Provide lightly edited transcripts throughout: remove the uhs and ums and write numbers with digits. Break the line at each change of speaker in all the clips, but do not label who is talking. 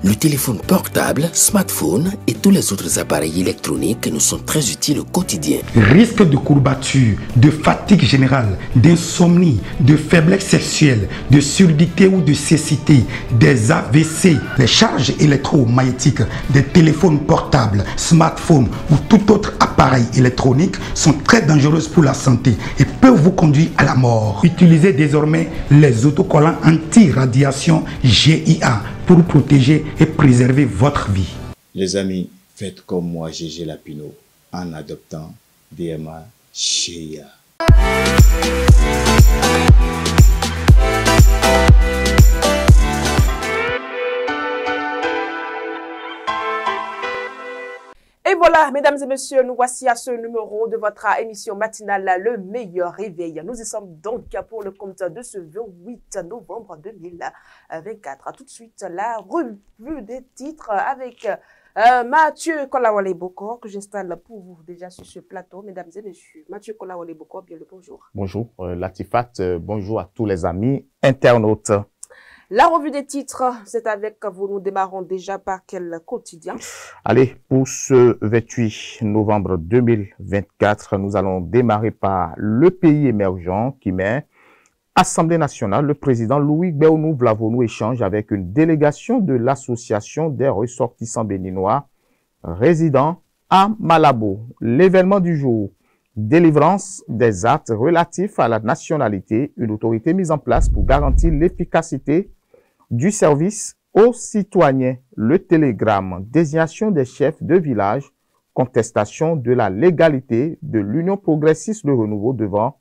Le téléphone portable, smartphone et tous les autres appareils électroniques nous sont très utiles au quotidien.
Risque de courbature, de fatigue générale, d'insomnie, de faiblesse sexuelle, de surdité ou de cécité, des AVC, les charges électromagnétiques des téléphones portables, smartphones ou tout autre appareil électronique sont très dangereuses pour la santé et peuvent vous conduire à la mort. Utilisez désormais les autocollants anti-radiation GIA pour protéger et préserver votre vie.
Les amis, faites comme moi, Gégé Lapino, en adoptant DMA GIA.
Et voilà, mesdames et messieurs, nous voici à ce numéro de votre émission matinale, le meilleur réveil. Nous y sommes donc pour le compte de ce 28 novembre 2024. Tout de suite, la revue des titres avec Mathieu Kolawole-Bokor, que j'installe pour vous déjà sur ce plateau, mesdames et messieurs. Mathieu Kolawole-Bokor, bien le bonjour.
Bonjour, Latifat, bonjour à tous les amis internautes.
La revue des titres, c'est avec vous. Nous démarrons déjà par quel quotidien?
Allez, pour ce 28 novembre 2024, nous allons démarrer par le pays émergent qui met Assemblée nationale. Le président Louis Béounou Vlavonou échange avec une délégation de l'association des ressortissants béninois résidant à Malabo. L'événement du jour, délivrance des actes relatifs à la nationalité, une autorité mise en place pour garantir l'efficacité du service aux citoyens, le télégramme, désignation des chefs de village, contestation de la légalité de l'Union progressiste Le Renouveau devant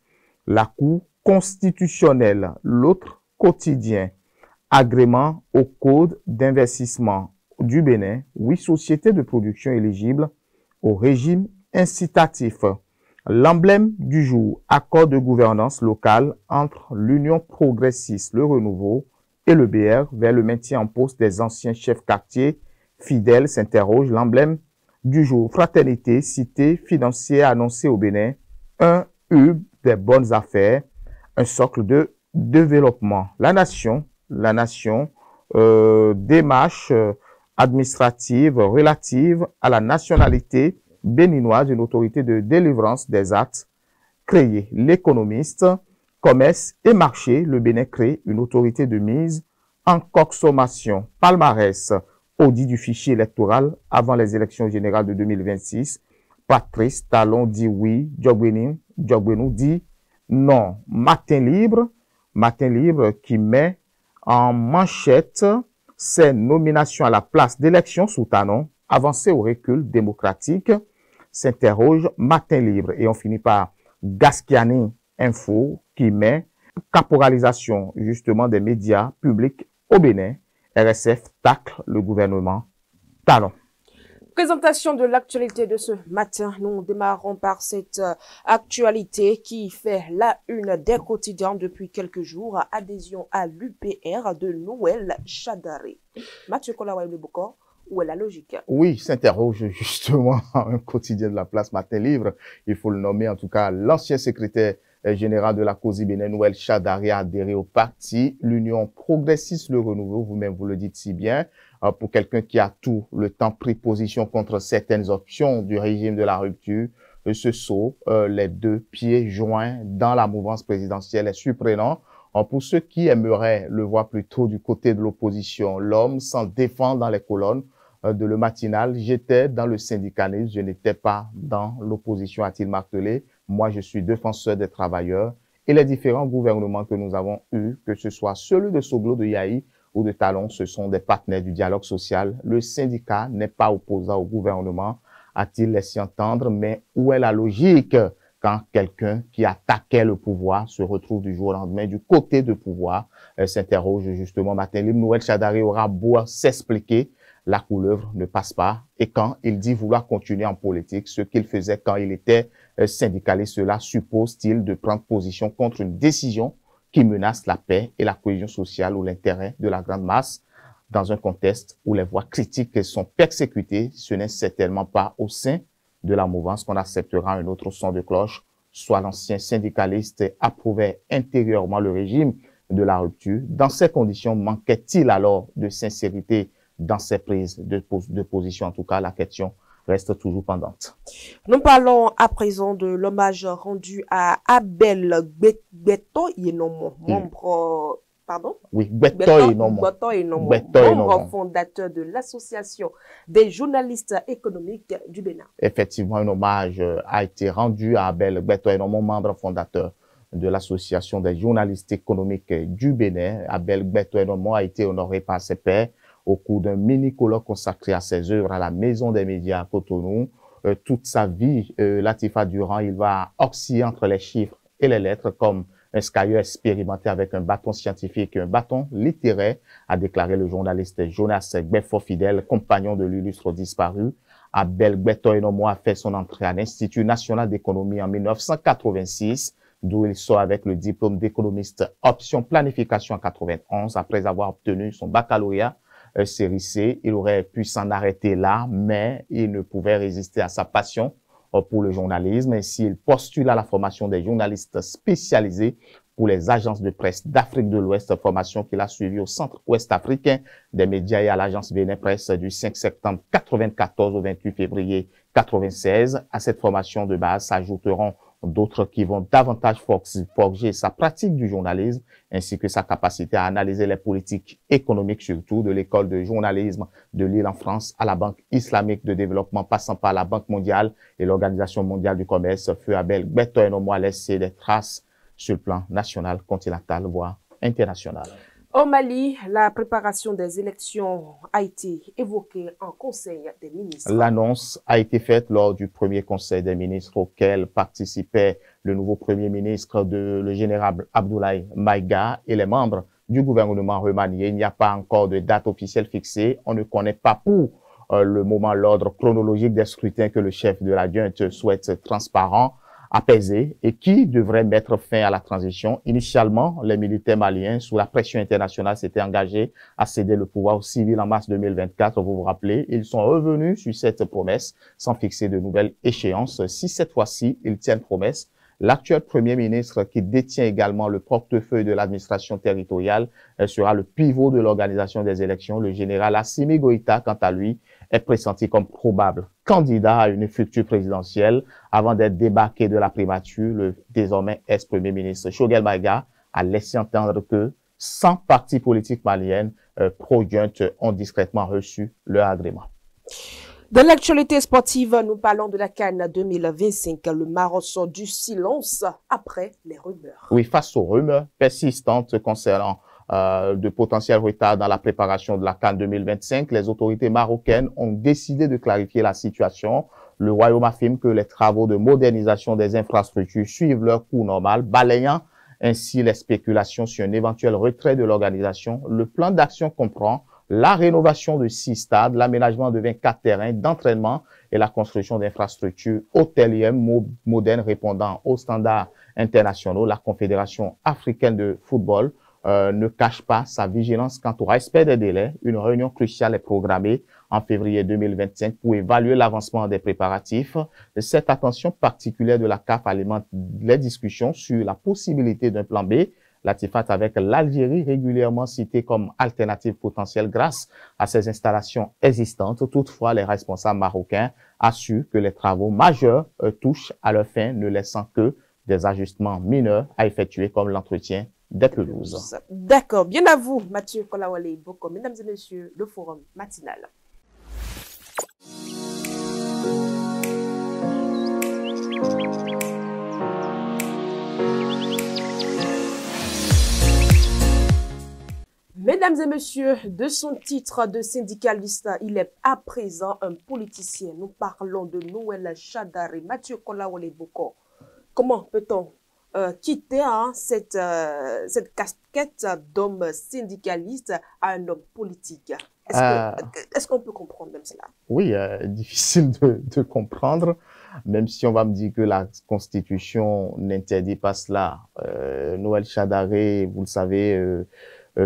la Cour constitutionnelle, l'autre quotidien, agrément au code d'investissement du Bénin, 8 sociétés de production éligibles au régime incitatif. L'emblème du jour, accord de gouvernance locale entre l'Union progressiste Le Renouveau et le BR vers le maintien en poste des anciens chefs quartiers fidèles s'interroge. L'emblème du jour, fraternité, cité financière annoncée au Bénin, un hub des bonnes affaires, un socle de développement. La nation, démarche administrative relative à la nationalité béninoise, une autorité de délivrance des actes créée. L'économiste, commerce et marché, le Bénin crée une autorité de mise en consommation. Palmarès, audit du fichier électoral avant les élections générales de 2026. Patrice Talon dit oui, Djogbenou dit non. Matin libre qui met en manchette ses nominations à la place d'élection sous Talon, avancée au recul démocratique, s'interroge Matin libre. Et on finit par Gasquiani Info qui met caporalisation justement des médias publics au Bénin. RSF tacle le gouvernement Talon.
Présentation de l'actualité de ce matin. Nous démarrons par cette actualité qui fait la une des quotidiens depuis quelques jours. Adhésion à l'UPR de Noël Chadaré. Mathieu Kolawole-Bokor, où est la logique?
Oui, s'interroge justement un quotidien de la place Matin Livre. Il faut le nommer en tout cas l'ancien secrétaire général de la COSI Bénin, Noël Chadaré, a adhéré au parti l'Union progressiste Le Renouveau. Vous-même, vous le dites si bien. Pour quelqu'un qui a tout le temps pris position contre certaines options du régime de la rupture, ce saut, les deux pieds joints dans la mouvance présidentielle est surprenant. Pour ceux qui aimeraient le voir plutôt du côté de l'opposition, l'homme s'en défend dans les colonnes de Le Matinal. J'étais dans le syndicalisme, je n'étais pas dans l'opposition, a-t-il martelé. Moi, je suis défenseur des travailleurs et les différents gouvernements que nous avons eus, que ce soit celui de Soglo, de Yahi ou de Talon, ce sont des partenaires du dialogue social. Le syndicat n'est pas opposant au gouvernement, a-t-il laissé entendre, mais où est la logique quand quelqu'un qui attaquait le pouvoir se retrouve du jour au lendemain du côté de pouvoir? S'interroge justement Matin Libre. Noël Chadaré aura beau s'expliquer, la couleuvre ne passe pas. Et quand il dit vouloir continuer en politique, ce qu'il faisait quand il était syndicaliste, cela suppose-t-il de prendre position contre une décision qui menace la paix et la cohésion sociale ou l'intérêt de la grande masse dans un contexte où les voix critiques sont persécutées? Ce n'est certainement pas au sein de la mouvance qu'on acceptera un autre son de cloche. Soit l'ancien syndicaliste approuvait intérieurement le régime de la rupture. Dans ces conditions, manquait-il alors de sincérité dans ses prises de position. En tout cas, la question reste toujours pendante.
Nous parlons à présent de l'hommage rendu à Abel Gbeto Yenomon, membre... Pardon?
Oui, Gbeto Yenomon.
Membre fondateur de l'Association des journalistes économiques du Bénin.
Effectivement, un hommage a été rendu à Abel Gbeto Yenomon, membre fondateur de l'Association des journalistes économiques du Bénin. Abel Gbeto Yenomon a été honoré par ses pairs au cours d'un mini-colloque consacré à ses œuvres à la Maison des médias à Cotonou. Toute sa vie, Latifa Durand, il va osciller entre les chiffres et les lettres comme un skieur expérimenté avec un bâton scientifique et un bâton littéraire, a déclaré le journaliste Jonas Gbefo Fidèle, compagnon de l'illustre disparu. Abel Gbeto Yenomon a fait son entrée à l'Institut national d'économie en 1986, d'où il sort avec le diplôme d'économiste option planification en 91, après avoir obtenu son baccalauréat série C. Il aurait pu s'en arrêter là, mais il ne pouvait résister à sa passion pour le journalisme. Ainsi, il postule à la formation des journalistes spécialisés pour les agences de presse d'Afrique de l'Ouest, formation qu'il a suivie au Centre Ouest africain des médias et à l'agence Bénin Presse du 5 septembre 94 au 28 février 96. À cette formation de base s'ajouteront d'autres qui vont davantage forger sa pratique du journalisme ainsi que sa capacité à analyser les politiques économiques, surtout de l'école de journalisme de Lille en France à la Banque islamique de développement, passant par la Banque mondiale et l'Organisation mondiale du commerce. Feu Abel Gbeto Yenomon a laissé des traces sur le plan national, continental, voire international.
Au Mali, la préparation des élections a été évoquée en Conseil des ministres.
L'annonce a été faite lors du premier Conseil des ministres auquel participait le nouveau Premier ministre, le général Abdoulaye Maïga, et les membres du gouvernement remanié. Il n'y a pas encore de date officielle fixée. On ne connaît pas pour le moment l'ordre chronologique des scrutins que le chef de la junte souhaite transparent, apaisé et qui devrait mettre fin à la transition. Initialement, les militaires maliens, sous la pression internationale, s'étaient engagés à céder le pouvoir aux civils en mars 2024. Vous vous rappelez, ils sont revenus sur cette promesse sans fixer de nouvelles échéances. Si cette fois-ci, ils tiennent promesse, l'actuel Premier ministre, qui détient également le portefeuille de l'administration territoriale, sera le pivot de l'organisation des élections. Le général Assimi Goïta, quant à lui, est pressenti comme probable candidat à une future présidentielle. Avant d'être débarqué de la primature, le désormais ex-premier ministre Choguel Maïga a laissé entendre que 100 partis politiques maliennes pro-junte ont discrètement reçu leur agrément.
Dans l'actualité sportive, nous parlons de la CAN 2025. Le Maroc sort du silence après les rumeurs.
Oui, face aux rumeurs persistantes concernant de potentiels retards dans la préparation de la CAN 2025, les autorités marocaines ont décidé de clarifier la situation. Le royaume affirme que les travaux de modernisation des infrastructures suivent leur cours normal, balayant ainsi les spéculations sur un éventuel retrait de l'organisation. Le plan d'action comprend la rénovation de 6 stades, l'aménagement de 24 terrains d'entraînement et la construction d'infrastructures hôtelières modernes répondant aux standards internationaux. La Confédération africaine de football ne cache pas sa vigilance quant au respect des délais. Une réunion cruciale est programmée en février 2025 pour évaluer l'avancement des préparatifs. Cette attention particulière de la CAF alimente les discussions sur la possibilité d'un plan B. Latifat avec l'Algérie régulièrement citée comme alternative potentielle grâce à ces installations existantes. Toutefois, les responsables marocains assurent que les travaux majeurs touchent à leur fin, ne laissant que des ajustements mineurs à effectuer comme l'entretien des pelouses.
D'accord. Bien à vous, Mathieu Kolawale Boko. Mesdames et messieurs, le forum matinal. Mesdames et messieurs, de son titre de syndicaliste, il est à présent un politicien. Nous parlons de Noël Chadari, Mathieu Kolawale Boko. Comment peut-on quitter cette casquette d'homme syndicaliste à un homme politique? Est-ce qu'on peut comprendre même cela?
Oui, difficile de comprendre, même si on va me dire que la Constitution n'interdit pas cela. Noël Chadari, vous le savez,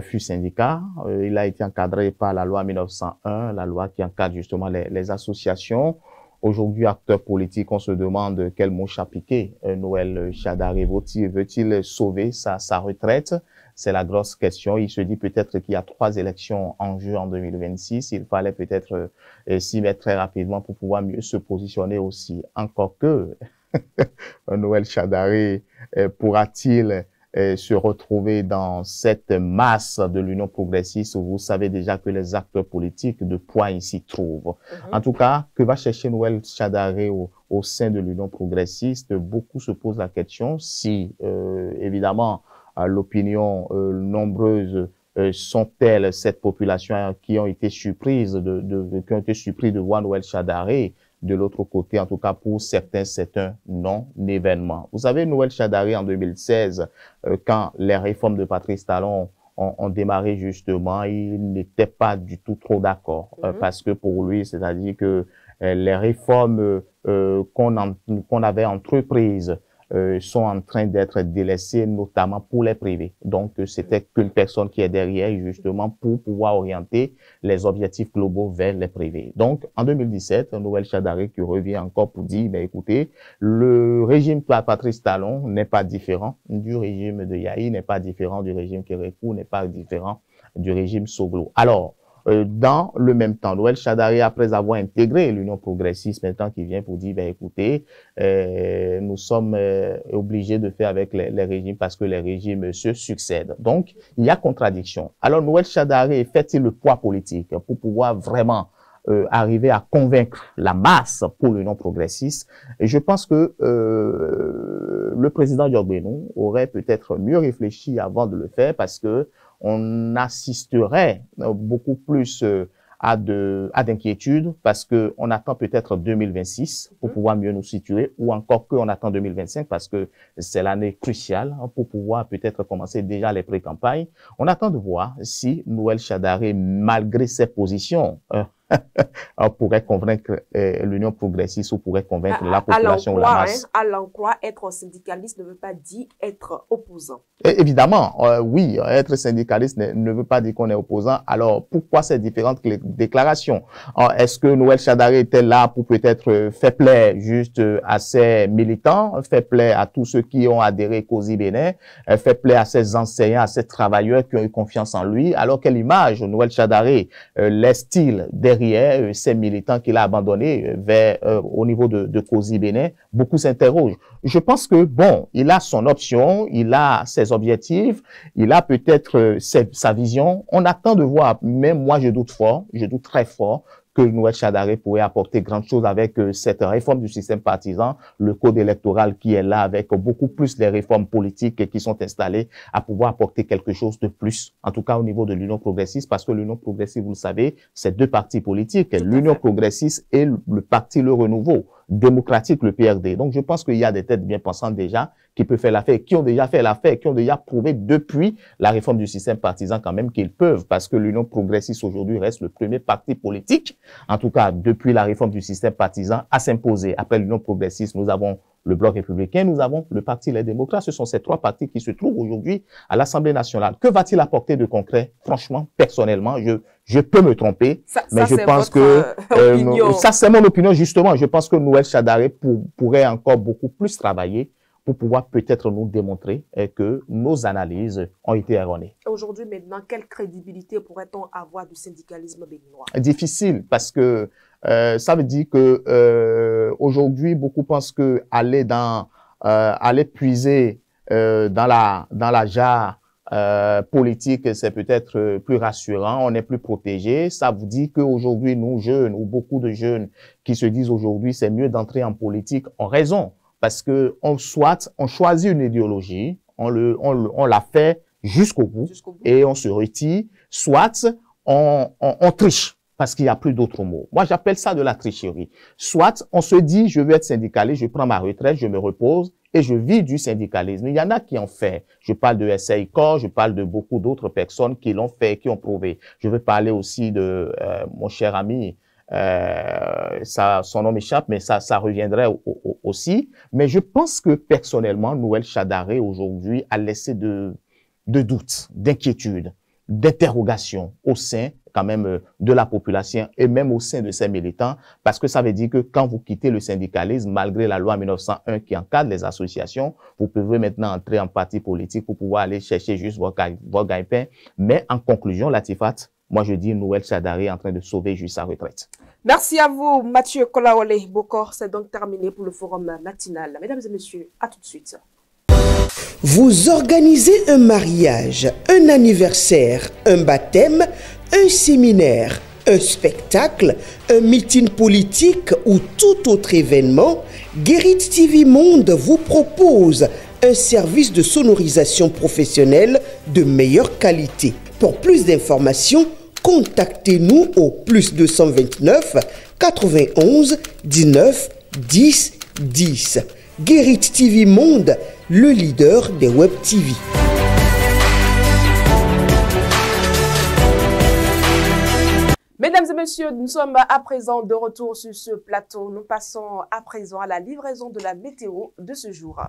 fut syndicat. Il a été encadré par la loi 1901, la loi qui encadre justement les associations. Aujourd'hui, acteur politique, on se demande quel mot appliquer. Noël Chadari veut-il sauver sa retraite? C'est la grosse question. Il se dit peut-être qu'il y a 3 élections en jeu en 2026. Il fallait peut-être s'y mettre très rapidement pour pouvoir mieux se positionner aussi. Encore que Noël Chadari pourra-t-il se retrouver dans cette masse de l'Union progressiste où vous savez déjà que les acteurs politiques de poids s'y trouvent. En tout cas, que va chercher Noël Chadari au sein de l'Union progressiste? Beaucoup se posent la question si, évidemment, l'opinion nombreuse sont-elles cette population qui ont été surprises qui ont été surpris de voir Noël Chadari. De l'autre côté, en tout cas pour certains, c'est un non-événement. Vous savez, Noël Chadari en 2016, quand les réformes de Patrice Talon ont démarré justement, il n'était pas du tout trop d'accord parce que pour lui, c'est-à-dire que les réformes qu'on avait entreprises sont en train d'être délaissés, notamment pour les privés. Donc, c'était qu'une personne qui est derrière, justement, pour pouvoir orienter les objectifs globaux vers les privés. Donc, en 2017, Noël Chadari qui revient encore pour dire, ben, écoutez, le régime Patrice Talon n'est pas différent du régime de Yahi, n'est pas différent du régime Kérékou, n'est pas différent du régime Soglo. Alors, dans le même temps, Noël Chadari, après avoir intégré l'Union progressiste, maintenant qui vient pour dire, ben écoutez, nous sommes obligés de faire avec les régimes parce que les régimes se succèdent. Donc, il y a contradiction. Alors, Noël Chadari fait-il le poids politique pour pouvoir vraiment arriver à convaincre la masse pour l'Union progressiste? Et je pense que le président Diogbenou aurait peut-être mieux réfléchi avant de le faire parce que on assisterait beaucoup plus à d'inquiétudes parce que on attend peut-être 2026 pour pouvoir mieux nous situer ou encore qu'on attend 2025 parce que c'est l'année cruciale pour pouvoir peut-être commencer déjà les pré-campagnes. On attend de voir si Noël Chadari, malgré ses positions, pourrait convaincre l'Union progressiste ou pourrait convaincre la population ou la masse.
À l'emploi, être syndicaliste ne veut pas dire être opposant.
Et évidemment, oui, être syndicaliste ne veut pas dire qu'on est opposant. Alors, pourquoi ces différentes déclarations? Est-ce que Noël Chadari était là pour peut-être faire plaisir juste à ses militants, faire plaisir à tous ceux qui ont adhéré Kosi Bénin, faire plaisir à ses enseignants, à ses travailleurs qui ont eu confiance en lui? Alors, quelle image Noël Chadari laisse-t-il derrière ces militants qu'il a abandonnés au niveau de Kosi Bénin? Beaucoup s'interrogent. Je pense que, bon, il a son option, il a ses objectifs, il a peut-être sa vision. On attend de voir, même moi je doute fort, je doute très fort que Noël Chadari pourrait apporter grande chose avec cette réforme du système partisan, le code électoral qui est là avec beaucoup plus les réformes politiques qui sont installées à pouvoir apporter quelque chose de plus, en tout cas au niveau de l'Union progressiste, parce que l'Union progressiste, vous le savez, c'est 2 partis politiques, l'Union progressiste et le parti Le Renouveau démocratique, le PRD. Donc, je pense qu'il y a des têtes bien pensantes déjà qui peuvent faire l'affaire, qui ont déjà fait l'affaire, qui ont déjà prouvé depuis la réforme du système partisan quand même qu'ils peuvent, parce que l'Union progressiste aujourd'hui reste le premier parti politique, en tout cas depuis la réforme du système partisan, à s'imposer. Après l'Union progressiste, nous avons le Bloc républicain, nous avons le Parti Les démocrates. Ce sont ces 3 partis qui se trouvent aujourd'hui à l'Assemblée nationale. Que va-t-il apporter de concret? Franchement, personnellement, je peux me tromper, mais je pense que ça c'est mon opinion justement. Je pense que Noël Chadari pourrait encore beaucoup plus travailler pour pouvoir peut-être nous démontrer que nos analyses ont été erronées.
Aujourd'hui, maintenant, quelle crédibilité pourrait-on avoir du syndicalisme béninois?
Difficile, parce que ça veut dire que aujourd'hui, beaucoup pensent que aller puiser dans la jarre politique, c'est peut-être plus rassurant, on est plus protégé. Ça vous dit qu'aujourd'hui, nous jeunes, ou beaucoup de jeunes qui se disent aujourd'hui, c'est mieux d'entrer en politique, ont raison. Parce que on choisit une idéologie, on la fait jusqu'au bout et on se retire, soit on triche parce qu'il n'y a plus d'autres mots. Moi, j'appelle ça de la tricherie. Soit on se dit, je vais être syndicaliste, je prends ma retraite, je me repose et je vis du syndicalisme. Il y en a qui en fait. Je parle de SAI Corps, je parle de beaucoup d'autres personnes qui l'ont fait, qui ont prouvé. Je veux parler aussi de mon cher ami, son nom m'échappe, mais ça reviendrait aussi. Mais je pense que personnellement, Noël Chadari aujourd'hui a laissé de doutes, d'inquiétudes. d'interrogation au sein quand même de la population et même au sein de ces militants, parce que ça veut dire que quand vous quittez le syndicalisme, malgré la loi 1901 qui encadre les associations, vous pouvez maintenant entrer en parti politique pour pouvoir aller chercher juste votre gagne-pain. Mais en conclusion, Latifat, moi je dis Noël Chadari est en train de sauver juste sa retraite.
Merci à vous, Mathieu Kolaole Bokor. C'est donc terminé pour le forum matinal. Mesdames et messieurs, à tout de suite.
Vous organisez un mariage, un anniversaire, un baptême, un séminaire, un spectacle, un meeting politique ou tout autre événement, Guérit TV Monde vous propose un service de sonorisation professionnelle de meilleure qualité. Pour plus d'informations, contactez-nous au +229 91 19 10 10. Guérit TV Monde, le leader des Web TV.
Mesdames et messieurs, nous sommes à présent de retour sur ce plateau. Nous passons à présent à la livraison de la météo de ce jour.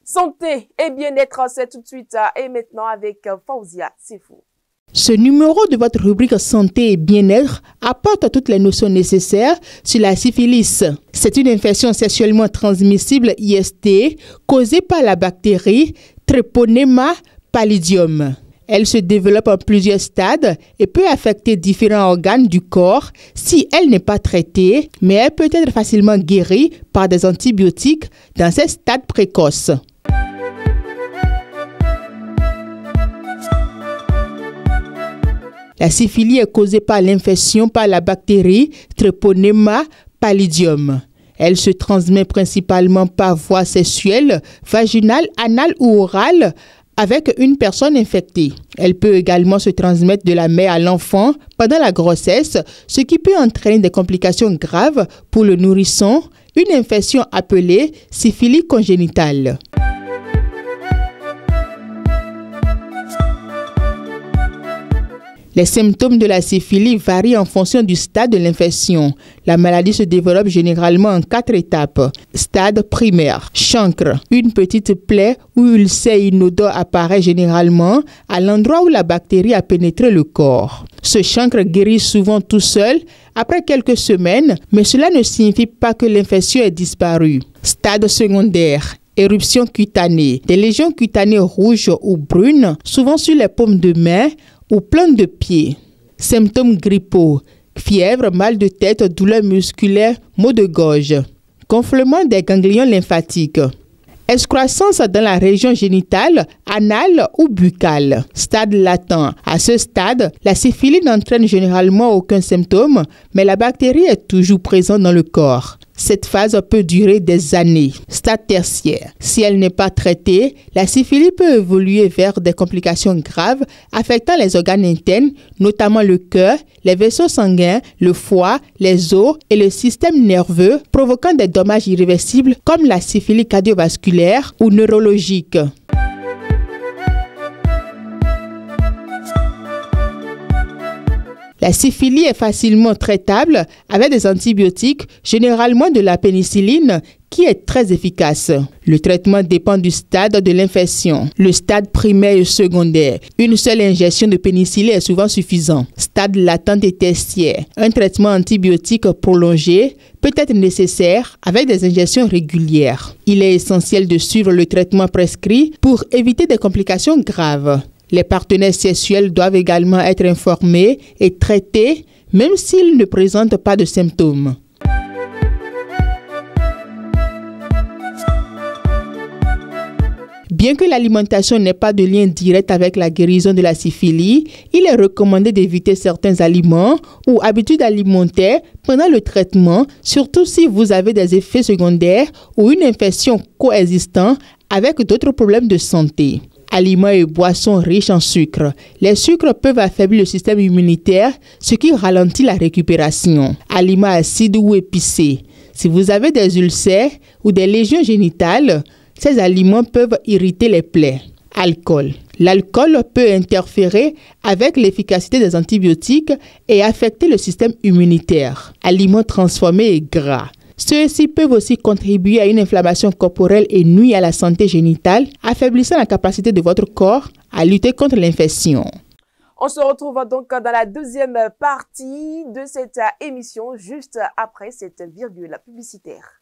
Santé et bien-être, c'est tout de suite et maintenant avec Fauzia Sifou.
Ce numéro de votre rubrique Santé et bien-être apporte toutes les notions nécessaires sur la syphilis. C'est une infection sexuellement transmissible IST causée par la bactérie Treponema pallidum. Elle se développe en plusieurs stades et peut affecter différents organes du corps si elle n'est pas traitée, mais elle peut être facilement guérie par des antibiotiques dans ces stades précoces. La syphilis est causée par l'infection par la bactérie Treponema pallidum. Elle se transmet principalement par voie sexuelle, vaginale, anale ou orale avec une personne infectée. Elle peut également se transmettre de la mère à l'enfant pendant la grossesse, ce qui peut entraîner des complications graves pour le nourrisson, une infection appelée syphilis congénitale. Les symptômes de la syphilis varient en fonction du stade de l'infection. La maladie se développe généralement en 4 étapes. Stade primaire, chancre. Une petite plaie ou ulcère inodore apparaît généralement à l'endroit où la bactérie a pénétré le corps. Ce chancre guérit souvent tout seul après quelques semaines, mais cela ne signifie pas que l'infection est disparue. Stade secondaire. Éruption cutanée. Des lésions cutanées rouges ou brunes, souvent sur les paumes de main ou plantes de pied. Symptômes grippaux, fièvre, mal de tête, douleurs musculaires, maux de gorge. Gonflement des ganglions lymphatiques. Excroissance dans la région génitale, anale ou buccale. Stade latent. À ce stade, la syphilis n'entraîne généralement aucun symptôme, mais la bactérie est toujours présente dans le corps. Cette phase peut durer des années. Stade tertiaire. Si elle n'est pas traitée, la syphilis peut évoluer vers des complications graves affectant les organes internes, notamment le cœur, les vaisseaux sanguins, le foie, les os et le système nerveux, provoquant des dommages irréversibles comme la syphilis cardiovasculaire ou neurologique. La syphilis est facilement traitable avec des antibiotiques, généralement de la pénicilline, qui est très efficace. Le traitement dépend du stade de l'infection. Le stade primaire et secondaire. Une seule injection de pénicilline est souvent suffisante. Stade latent et tertiaire. Un traitement antibiotique prolongé peut être nécessaire avec des injections régulières. Il est essentiel de suivre le traitement prescrit pour éviter des complications graves. Les partenaires sexuels doivent également être informés et traités, même s'ils ne présentent pas de symptômes. Bien que l'alimentation n'ait pas de lien direct avec la guérison de la syphilis, il est recommandé d'éviter certains aliments ou habitudes alimentaires pendant le traitement, surtout si vous avez des effets secondaires ou une infection coexistant avec d'autres problèmes de santé. Aliments et boissons riches en sucre. Les sucres peuvent affaiblir le système immunitaire, ce qui ralentit la récupération. Aliments acides ou épicés. Si vous avez des ulcères ou des lésions génitales, ces aliments peuvent irriter les plaies. Alcool. L'alcool peut interférer avec l'efficacité des antibiotiques et affecter le système immunitaire. Aliments transformés et gras. Ceux-ci peuvent aussi contribuer à une inflammation corporelle et nuire à la santé génitale, affaiblissant la capacité de votre corps à lutter contre l'infection.
On se retrouve donc dans la deuxième partie de cette émission, juste après cette virgule publicitaire.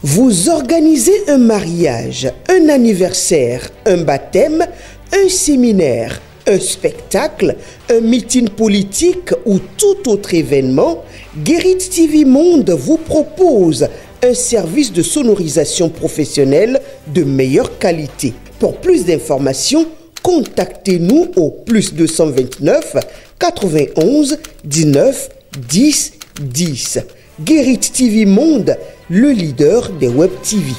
Vous organisez un mariage, un anniversaire, un baptême, un séminaire, un spectacle, un meeting politique ou tout autre événement, Guérit TV Monde vous propose un service de sonorisation professionnelle de meilleure qualité. Pour plus d'informations, contactez-nous au +229 91 19 10 10. Guérit TV Monde, le leader des Web TV.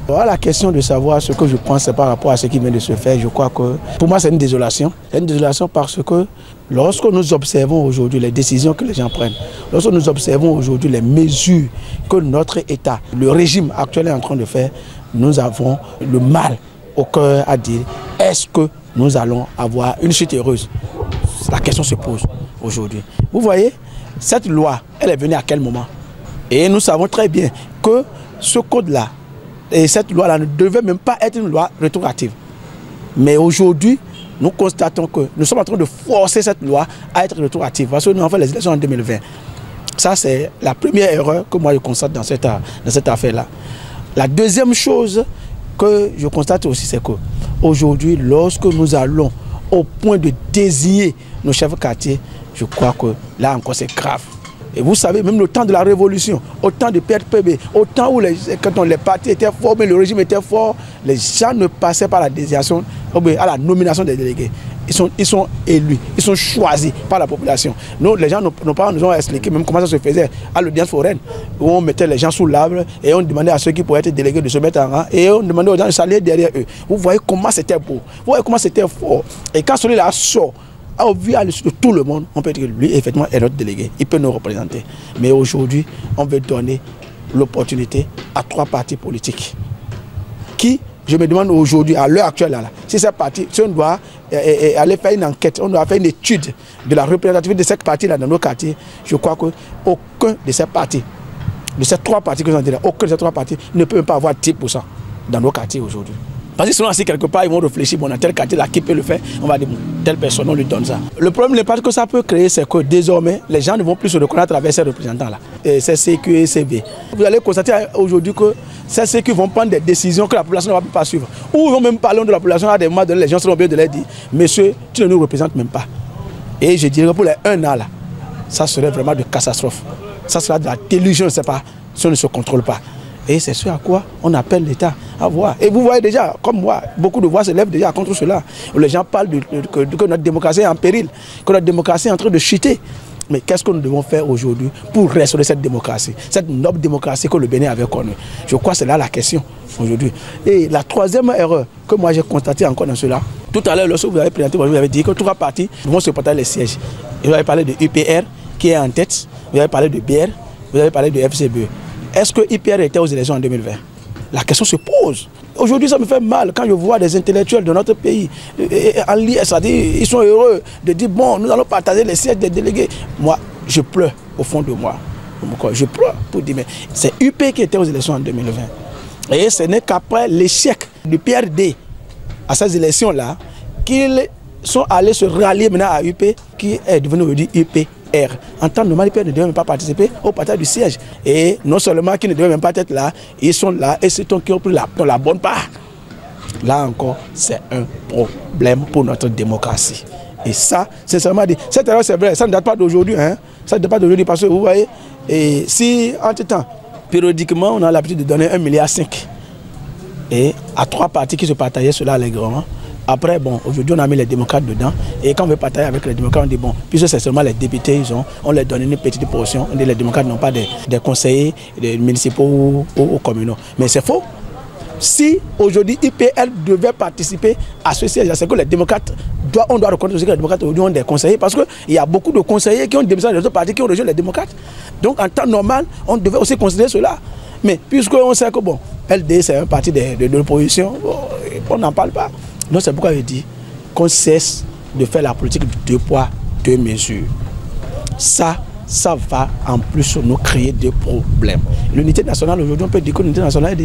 Voilà la question de savoir ce que je pense par rapport à ce qui vient de se faire. Je crois que pour moi c'est une désolation. C'est une désolation parce que lorsque nous observons aujourd'hui les décisions que les gens prennent, lorsque nous observons aujourd'hui les mesures que notre État, le régime actuel est en train de faire, nous avons le mal au cœur à dire est-ce que nous allons avoir une chute heureuse? La question se pose aujourd'hui. Vous voyez, cette loi, elle est venue à quel moment? Et nous savons très bien que ce code-là, et cette loi-là ne devait même pas être une loi rétroactive. Mais aujourd'hui, nous constatons que nous sommes en train de forcer cette loi à être rétroactive. Parce que nous avons fait les élections en 2020. Ça, c'est la première erreur que moi je constate dans cette affaire-là. La deuxième chose que je constate aussi, c'est qu'aujourd'hui, lorsque nous allons au point de désigner nos chefs de quartier, je crois que là encore c'est grave. Et vous savez, même le temps de la Révolution, au temps de PRPB, au temps où quand les partis étaient formés, le régime était fort, les gens ne passaient pas à la désignation, à la nomination des délégués. Ils sont élus, ils sont choisis par la population. Nous, les gens, nos parents nous ont expliqué même comment ça se faisait à l'audience foraine, où on mettait les gens sous l'arbre et on demandait à ceux qui pouvaient être délégués de se mettre en rang et on demandait aux gens de s'allier derrière eux. Vous voyez comment c'était beau, vous voyez comment c'était fort. Et quand celui-là sort, au vu à l'issue de tout le monde, on peut dire que lui, effectivement, est notre délégué. Il peut nous représenter. Mais aujourd'hui, on veut donner l'opportunité à 3 partis politiques qui, je me demande aujourd'hui, à l'heure actuelle, là, si ces partis, si on doit aller faire une enquête, on doit faire une étude de la représentativité de ces partis-là dans nos quartiers, je crois qu'aucun de ces partis, de ces 3 partis que j'en dirais, aucun de ces 3 partis ne peut même pas avoir 10% dans nos quartiers aujourd'hui. Parce que sinon, si quelque part, ils vont réfléchir, bon, dans tel quartier, là, qui peut le faire, on va dire, bon, telle personne, on lui donne ça. Le problème, l'impact que ça peut créer, c'est que désormais, les gens ne vont plus se reconnaître à travers ces représentants-là. Ces CQ et CV. Vous allez constater aujourd'hui que ces CQ vont prendre des décisions que la population ne va pas suivre. Ou ils vont même parler de la population à des moments donné, les gens seront obligés de leur dire, monsieur, tu ne nous représentes même pas. Et je dirais que pour les 1 an, là, ça serait vraiment de catastrophe. Ça sera de la délusion, je ne sais pas, si on ne se contrôle pas. Et c'est ce à quoi on appelle l'État à voir. Et vous voyez déjà, comme moi, beaucoup de voix se lèvent déjà contre cela. Les gens parlent que notre démocratie est en péril, que notre démocratie est en train de chuter. Mais qu'est-ce que nous devons faire aujourd'hui pour restaurer cette démocratie, cette noble démocratie que le Bénin avait connue? Je crois que c'est là la question aujourd'hui. Et la troisième erreur que moi j'ai constatée encore dans cela, tout à l'heure, lorsque vous avez présenté, vous avez dit que 3 partis vont se partager les sièges. Vous avez parlé de UPR qui est en tête, vous avez parlé de BR, vous avez parlé de FCBE. Est-ce que IPR était aux élections en 2020? La question se pose. Aujourd'hui, ça me fait mal quand je vois des intellectuels de notre pays en liesse, c'est-à-dire ils sont heureux de dire bon, nous allons partager les sièges des délégués. Moi, je pleure au fond de moi. Je pleure pour dire mais c'est UP qui était aux élections en 2020. Et ce n'est qu'après l'échec du PRD à ces élections-là qu'ils sont allés se rallier maintenant à UP qui est devenu aujourd'hui UPR. En temps normal, ils ne devaient même pas participer au partage du siège. Et non seulement qu'ils ne devaient même pas être là, ils sont là et c'est eux qui ont pris la bonne part. Là encore, c'est un problème pour notre démocratie. Et ça, sincèrement dit, cette erreur, c'est vrai, ça ne date pas d'aujourd'hui. Hein. Ça ne date pas d'aujourd'hui parce que vous voyez, et si entre-temps, périodiquement, on a l'habitude de donner 1,5 milliard et à 3 partis qui se partageaient cela allègrement. Après, bon, aujourd'hui, on a mis les démocrates dedans. Et quand on veut partager avec les démocrates, on dit, bon, puisque c'est seulement les députés, on leur donne une petite portion. On dit, les démocrates n'ont pas des conseillers des municipaux ou communaux. Mais c'est faux. Si aujourd'hui IPL devait participer à ce siège, c'est que les démocrates, on doit reconnaître aussi que les démocrates aujourd'hui ont des conseillers, parce qu'il y a beaucoup de conseillers qui ont démissionné des autres partis qui ont rejoint les démocrates. Donc en temps normal, on devait aussi considérer cela. Mais puisqu'on sait que bon, LD c'est un parti de l'opposition, on n'en parle pas. Donc c'est pourquoi je dis qu'on cesse de faire la politique de 2 poids, 2 mesures. Ça va en plus nous créer des problèmes. L'unité nationale, aujourd'hui, on peut dire que l'unité nationale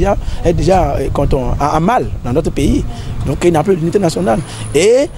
est déjà en mal dans notre pays. Donc il n'y a plus d'unité nationale. Et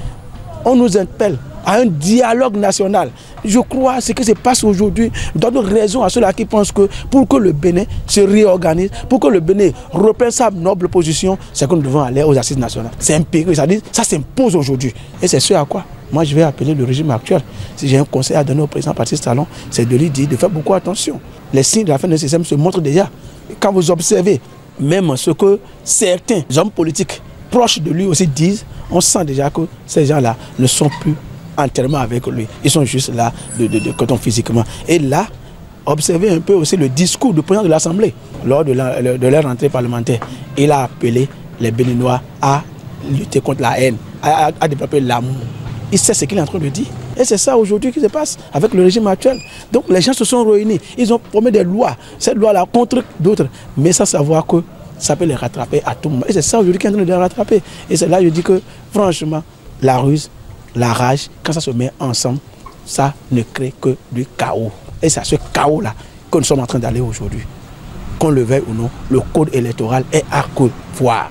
on nous appelle à un dialogue national. Je crois ce qui se passe aujourd'hui donne raison à ceux-là qui pensent que pour que le Bénin se réorganise, pour que le Bénin reprenne sa noble position, c'est que nous devons aller aux assises nationales. C'est impérieux, ça s'impose aujourd'hui. Et c'est ce à quoi moi je vais appeler le régime actuel. Si j'ai un conseil à donner au président Patrice Talon, c'est de lui dire de faire beaucoup attention. Les signes de la fin du système se montrent déjà. Quand vous observez même ce que certains hommes politiques proches de lui aussi disent, on sent déjà que ces gens-là ne sont plus entièrement avec lui. Ils sont juste là de physiquement. Et là, observez un peu aussi le discours du président de l'Assemblée lors de leur rentrée parlementaire. Il a appelé les Béninois à lutter contre la haine, à développer l'amour. Il sait ce qu'il est en train de dire. Et c'est ça aujourd'hui qui se passe avec le régime actuel. Donc les gens se sont réunis. Ils ont promis des lois. Cette loi-là contre d'autres. Mais sans savoir que ça peut les rattraper à tout moment. Et c'est ça aujourd'hui qui est en train de les rattraper. Et c'est là que je dis que franchement, la ruse, la rage, quand ça se met ensemble, ça ne crée que du chaos. Et c'est à ce chaos-là que nous sommes en train d'aller aujourd'hui. Qu'on le veuille ou non, le code électoral est à revoir.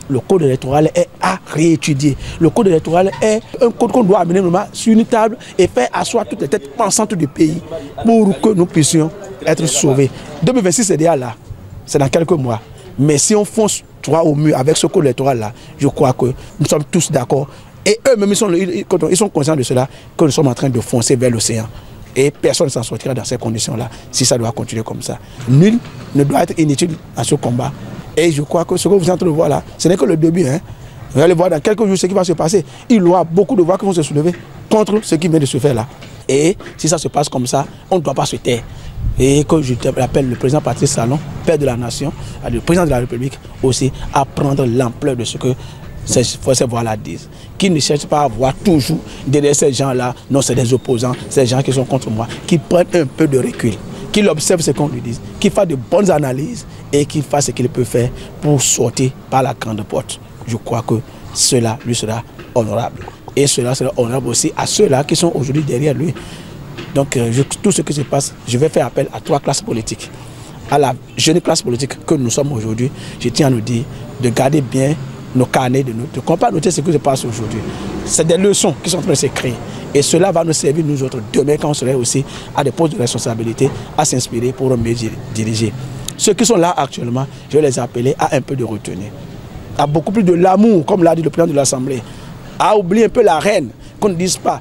Le code électoral est à réétudier. Le code électoral est un code qu'on doit amener sur une table et faire asseoir toutes les têtes pensantes du pays pour que nous puissions être sauvés. 2026 c'est déjà là, c'est dans quelques mois. Mais si on fonce droit au mur avec ce code électoral-là, je crois que nous sommes tous d'accord. Et eux-mêmes, ils sont conscients de cela, que nous sommes en train de foncer vers l'océan. Et personne ne s'en sortira dans ces conditions-là, si ça doit continuer comme ça. Nul ne doit être inutile à ce combat. Et je crois que ce que vous êtes en train de voir là, ce n'est que le début. Hein. Vous allez voir dans quelques jours ce qui va se passer. Il y aura beaucoup de voix qui vont se soulever contre ce qui vient de se faire là. Et si ça se passe comme ça, on ne doit pas se taire. Et que je l'appelle le président Patrice Talon, père de la nation, le président de la République aussi, à prendre l'ampleur de ce que ces voix-là disent. Qui ne cherchent pas à voir toujours derrière ces gens-là, non, c'est des opposants, ces gens qui sont contre moi, qui prennent un peu de recul, qui observent ce qu'on lui dit, qui fassent de bonnes analyses et qui fassent ce qu'il peut faire pour sortir par la grande porte. Je crois que cela lui sera honorable. Et cela sera honorable aussi à ceux-là qui sont aujourd'hui derrière lui. Donc, tout ce qui se passe, je vais faire appel à 3 classes politiques. À la jeune classe politique que nous sommes aujourd'hui, je tiens à nous dire de garder bien nos carnets de notes, de ne pas noter ce qui se passe aujourd'hui. C'est des leçons qui sont en train de s'écrire. Et cela va nous servir, nous autres, demain, quand on serait aussi à des postes de responsabilité, à s'inspirer pour mieux diriger. Ceux qui sont là actuellement, je vais les appeler à un peu de retenue, à beaucoup plus de l'amour, comme l'a dit le président de l'Assemblée, à oublier un peu la reine, qu'on ne dise pas,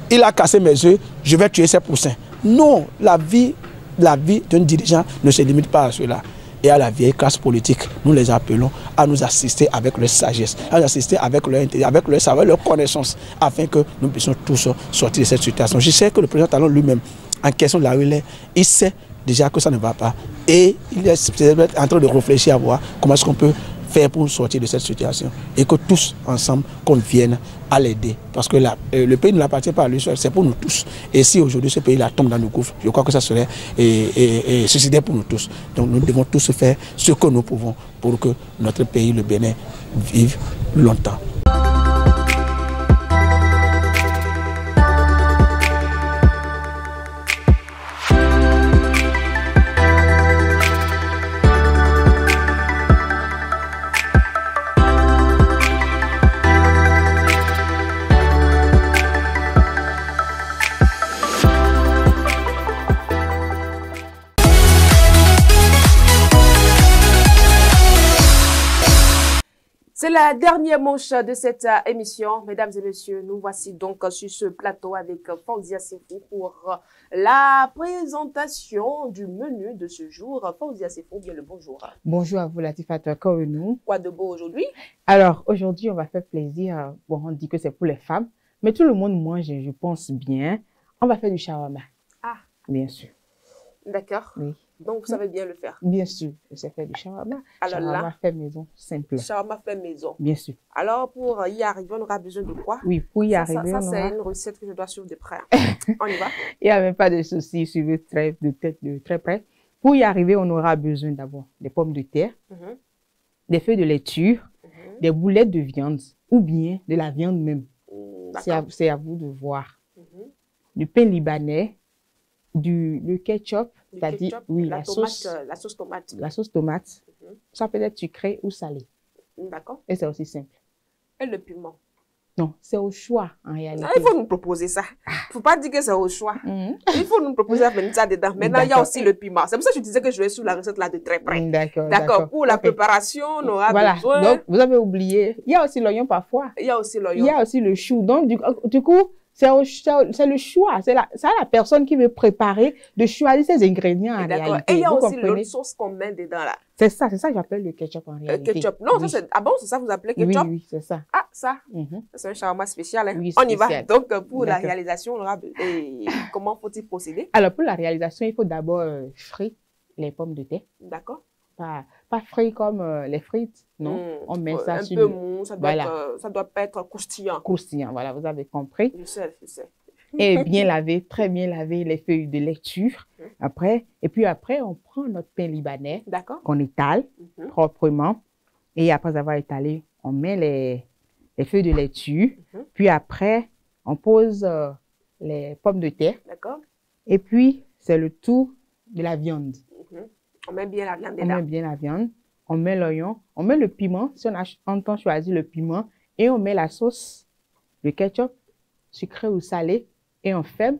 il a cassé mes œufs, je vais tuer ses poussins. Non, la vie d'un dirigeant ne se limite pas à cela. Et à la vieille classe politique, nous les appelons à nous assister avec leur sagesse, à nous assister avec leur intérêt, avec leur savoir, leur connaissance, afin que nous puissions tous sortir de cette situation. Je sais que le président Talon lui-même, en question de là où il sait déjà que ça ne va pas. Et il est en train de réfléchir à voir comment est-ce qu'on peut faire pour sortir de cette situation. Et que tous, ensemble, qu'on vienne à l'aider. Parce que le pays ne l'appartient pas à lui seul, c'est pour nous tous. Et si aujourd'hui ce pays-là tombe dans nos gouffres, je crois que ça serait suicidaire pour nous tous. Donc nous devons tous faire ce que nous pouvons pour que notre pays, le Bénin, vive longtemps.
C'est la dernière manche de cette émission, mesdames et messieurs, nous voici donc sur ce plateau avec Fauzia Sefou pour la présentation du menu de ce jour. Fauzia Sefou, bien le bonjour.
Bonjour à vous, Latifat Kounou.
Quoi de beau aujourd'hui?
Alors, aujourd'hui, on va faire plaisir. Bon, on dit que c'est pour les femmes, mais tout le monde mange, je pense bien. On va faire du shawarma.
Ah.
Bien sûr.
D'accord.
Oui.
Donc, vous savez bien le faire?
Bien sûr, je sais faire du shawarma.
Alors
shawarma
là,
fait maison, simple.
Shawarma fait maison.
Bien sûr.
Alors, pour y arriver, on aura besoin de quoi?
Oui, pour y arriver,
ça
on
c'est
aura...
une recette que je dois suivre de près. On y va?
Il n'y a même pas de souci, suivez de très près. Pour y arriver, on aura besoin d'abord des pommes de terre, des feuilles de laitue, des boulettes de viande ou bien de la viande même. C'est à vous de voir. Du pain libanais, le ketchup, c'est-à-dire la sauce tomate. La sauce tomate, ça peut être sucré ou salé.
D'accord.
Et c'est aussi simple.
Et le piment?
Non, c'est au choix en réalité.
Il faut nous proposer ça. Il ne faut pas dire que c'est au choix. Il faut nous proposer à venir ça dedans. Maintenant, il y a aussi le piment. C'est pour ça que je disais que je vais suivre la recette là de très près. D'accord. Pour la préparation, on aura besoin. Donc,
vous avez oublié. Il y a aussi l'oignon parfois.
Il y a aussi l'oignon.
Il y a aussi le chou. Donc, du coup, c'est le choix. C'est la personne qui veut préparer de choisir ses ingrédients en réalité.
Et il y a aussi l'autre sauce qu'on met dedans là.
C'est ça que j'appelle le ketchup en réalité.
Ketchup. Non, ça c'est... Ah bon, c'est ça que vous appelez ketchup?
Oui, c'est ça.
Ah, ça. C'est un shawarma spécial. Hein.
Oui,
on y va. Donc, pour la réalisation, on aura... comment faut-il procéder?
Alors, pour la réalisation, il faut d'abord frire les pommes de terre.
D'accord.
Pas frit comme les frites, non. On met ça
un
sur...
peu mou, ça doit pas être croustillant.
Croustillant, voilà, vous avez compris.
Je sais.
Et bien laver, très bien laver les feuilles de laitue. Et puis après, on prend notre pain libanais qu'on étale proprement. Et après avoir étalé, on met les feuilles de laitue. Puis après, on pose les pommes de terre. D'accord. Et puis, c'est le tour de la viande.
On met bien la viande dedans.
On met bien la viande. On met l'oignon. On met le piment, si on a entend choisir le piment. Et on met la sauce, le ketchup, sucré ou salé. Et on ferme.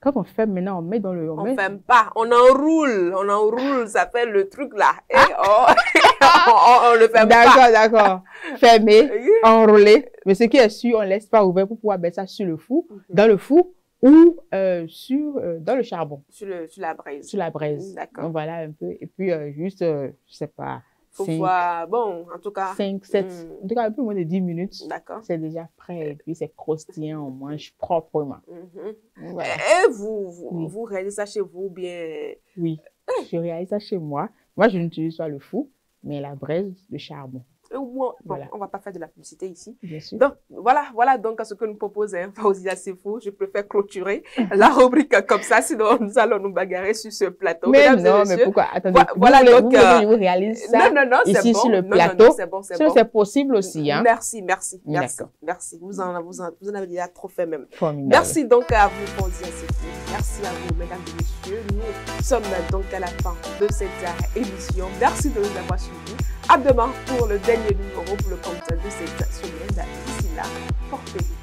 Quand on ferme, maintenant, on met dans le...
On ferme pas. On enroule. Ça fait le truc là. Et on le ferme pas.
D'accord. Fermé, enroulé. Mais ce qui est sûr, on ne laisse pas ouvert pour pouvoir mettre ça sur le four, dans le four ou dans le charbon.
Sur la braise.
Sur la braise.
D'accord.
Donc voilà un peu. Et puis juste, je sais pas...
Faut voir, bon, en tout cas.
5, 7, en tout cas un peu moins de 10 minutes.
D'accord.
C'est déjà prêt. Et puis c'est croustillant, on mange proprement.
Voilà. Et vous réalisez ça chez vous bien?
Oui, je réalise ça chez moi. Moi, je n'utilise pas le four, mais la braise de charbon.
Bon, on va pas faire de la publicité ici.
Bien sûr.
Donc, voilà donc ce que nous propose Fauzia Sefou. Je préfère clôturer la rubrique comme ça, sinon nous allons nous bagarrer sur ce plateau.
Mais pourquoi? Attendez,
voilà donc...
Vous réalisez ça ici sur le plateau.
C'est bon.
C'est possible aussi. Hein?
Merci. Vous en avez déjà trop fait même.
Formidable.
Merci donc à vous, Fauzia Sefou. Merci à vous, mesdames et messieurs. Nous sommes donc à la fin de cette émission. Merci de nous avoir suivis. À demain pour le dernier numéro pour le compte de cette semaine. D'ici là, portez-vous.